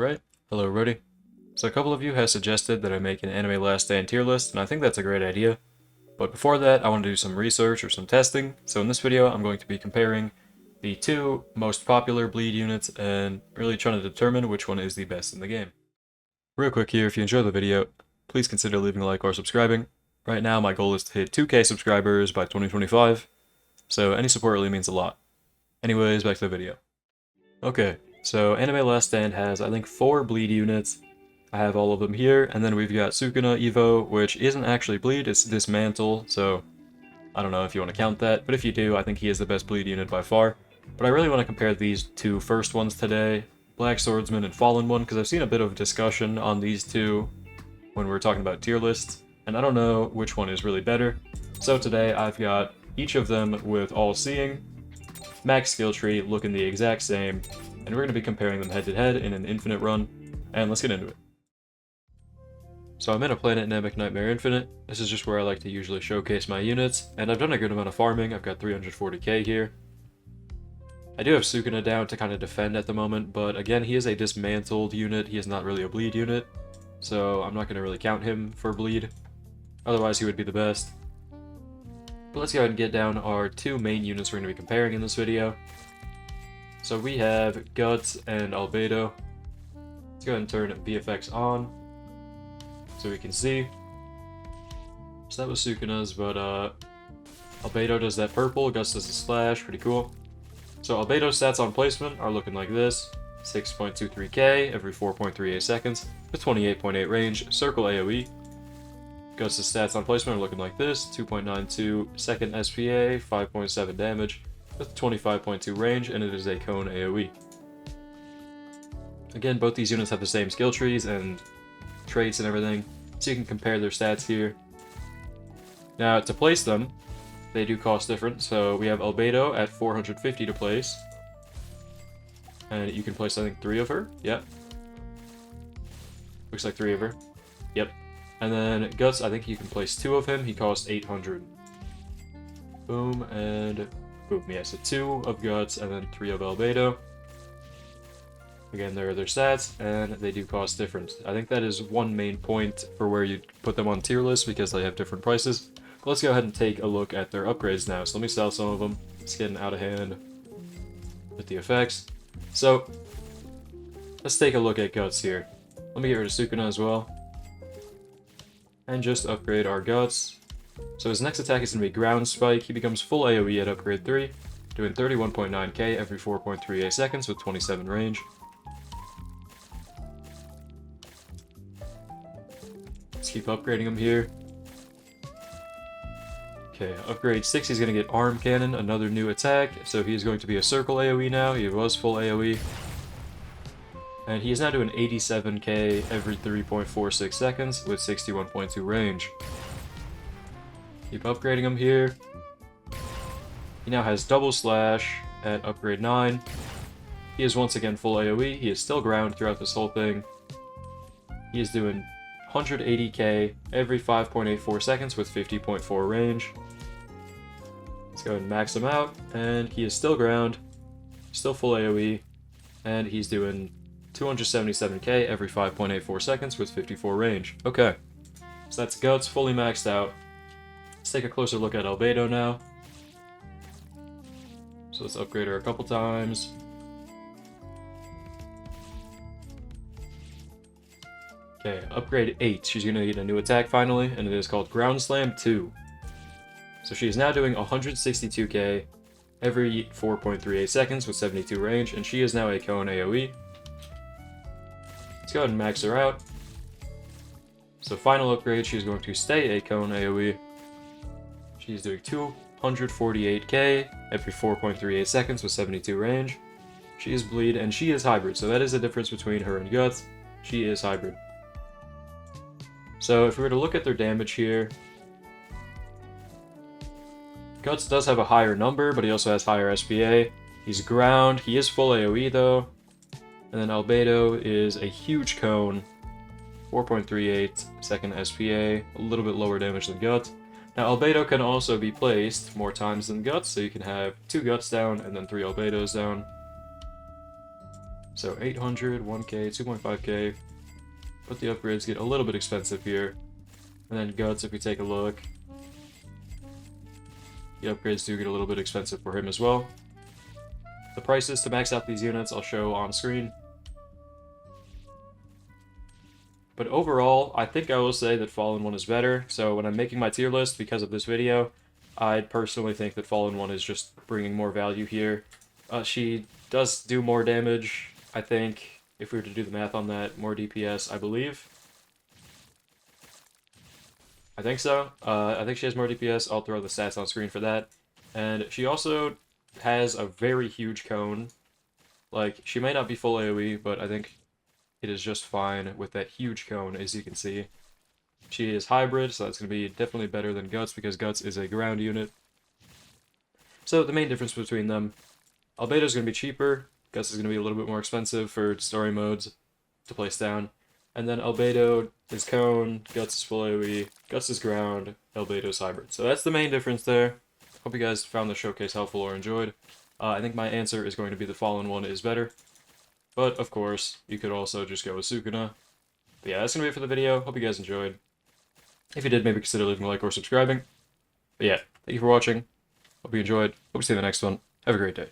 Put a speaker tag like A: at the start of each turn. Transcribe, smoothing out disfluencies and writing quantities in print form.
A: Alright, hello Rody. So a couple of you have suggested that I make an Anime Last Stand tier list, and I think that's a great idea. But before that, I want to do some research or some testing, so in this video I'm going to be comparing the two most popular bleed units and really trying to determine which one is the best in the game. Real quick here, if you enjoyed the video, please consider leaving a like or subscribing. Right now my goal is to hit 2K subscribers by 2025, so any support really means a lot. Anyways, back to the video. Okay, so Anime Last Stand has, I think, 4 bleed units. I have all of them here, and then we've got Sukuna Evo, which isn't actually bleed, it's dismantle, so I don't know if you want to count that, but if you do, I think he is the best bleed unit by far. But I really want to compare these two first ones today, Black Swordsman and Fallen One, because I've seen a bit of discussion on these two when we're talking about tier lists, and I don't know which one is really better. So today I've got each of them with All Seeing, max skill tree looking the exact same, and we're going to be comparing them head to head in an infinite run, and let's get into it. So I'm in a Planet Namek Nightmare Infinite. This is just where I like to usually showcase my units, and I've done a good amount of farming. I've got 340k here. I do have Sukuna down to kind of defend at the moment, but again, he is a dismantled unit. He is not really a bleed unit, so I'm not going to really count him for bleed. Otherwise, he would be the best. But let's go ahead and get down our two main units we're going to be comparing in this video. So we have Guts and Albedo. Let's go ahead and turn VFX on so we can see. So that was Sukuna's, but Albedo does that purple, Guts does the slash, pretty cool. So Albedo's stats on placement are looking like this. 6.23k every 4.38 seconds with 28.8 range, circle AoE. Guts' stats on placement are looking like this, 2.92 second SPA, 5.7 damage, with 25.2 range, and it is a cone AoE. Again, both these units have the same skill trees and traits and everything, so you can compare their stats here. Now, to place them, they do cost different, so we have Albedo at 450 to place. And you can place, I think, 3 of her, yep. Looks like 3 of her, yep. And then Guts, I think you can place 2 of him. He costs 800. Boom, and boom. Yeah, so 2 of Guts and then 3 of Albedo. Again, there are their stats, and they do cost different. I think that is one main point for where you put them on tier lists, because they have different prices. But let's go ahead and take a look at their upgrades now. So let me sell some of them. It's getting out of hand with the effects. So, let's take a look at Guts here. Let me get rid of Sukuna as well. And just upgrade our Guts. So his next attack is going to be Ground Spike. He becomes full AoE at upgrade 3, doing 31.9k every 4.38 seconds with 27 range. Let's keep upgrading him here. Okay, upgrade 6, he's going to get Arm Cannon, another new attack. So he is going to be a circle AoE now. He was full AoE. And he is now doing 87k every 3.46 seconds with 61.2 range. Keep upgrading him here. He now has double slash at upgrade 9. He is once again full AoE. He is still ground throughout this whole thing. He is doing 180k every 5.84 seconds with 50.4 range. Let's go ahead and max him out. And he is still ground, still full AoE, and he's doing 277k every 5.84 seconds with 54 range. Okay, so that's Guts fully maxed out. Let's take a closer look at Albedo now. So let's upgrade her a couple times. Okay, upgrade 8. She's going to get a new attack finally, and it is called Ground Slam 2. So she is now doing 162k every 4.38 seconds with 72 range, and she is now a cone AoE. Let's go ahead and max her out. So final upgrade, she's going to stay a cone AoE. She's doing 248k every 4.38 seconds with 72 range. She is bleed, and she is hybrid, so that is the difference between her and Guts. She is hybrid. So if we were to look at their damage here, Guts does have a higher number, but he also has higher SPA. He's ground, he is full AoE though. And then Albedo is a huge cone, 4.38 second SPA, a little bit lower damage than Guts. Now Albedo can also be placed more times than Guts, so you can have 2 Guts down and then 3 Albedos down. So 800, 1k, 2.5k, but the upgrades get a little bit expensive here. And then Guts, if we take a look, the upgrades do get a little bit expensive for him as well. The prices to max out these units I'll show on screen. But overall, I think I will say that Fallen 1 is better. So when I'm making my tier list because of this video, I personally think that Fallen 1 is just bringing more value here. She does do more damage, I think, if we were to do the math on that, more DPS, I believe. I think so. I think she has more DPS. I'll throw the stats on screen for that. And she also has a very huge cone. Like, she may not be full AoE, but I think it is just fine with that huge cone, as you can see. She is hybrid, so that's going to be definitely better than Guts, because Guts is a ground unit. So the main difference between them, Albedo is going to be cheaper, Guts is going to be a little bit more expensive for story modes to place down. And then Albedo is cone, Guts is full AoE, Guts is ground, Albedo is hybrid. So that's the main difference there. Hope you guys found the showcase helpful or enjoyed. I think my answer is going to be the Fallen 1 is better. But, of course, you could also just go with Sukuna. But yeah, that's going to be it for the video. Hope you guys enjoyed. If you did, maybe consider leaving a like or subscribing. But yeah, thank you for watching. Hope you enjoyed. Hope to see you in the next one. Have a great day.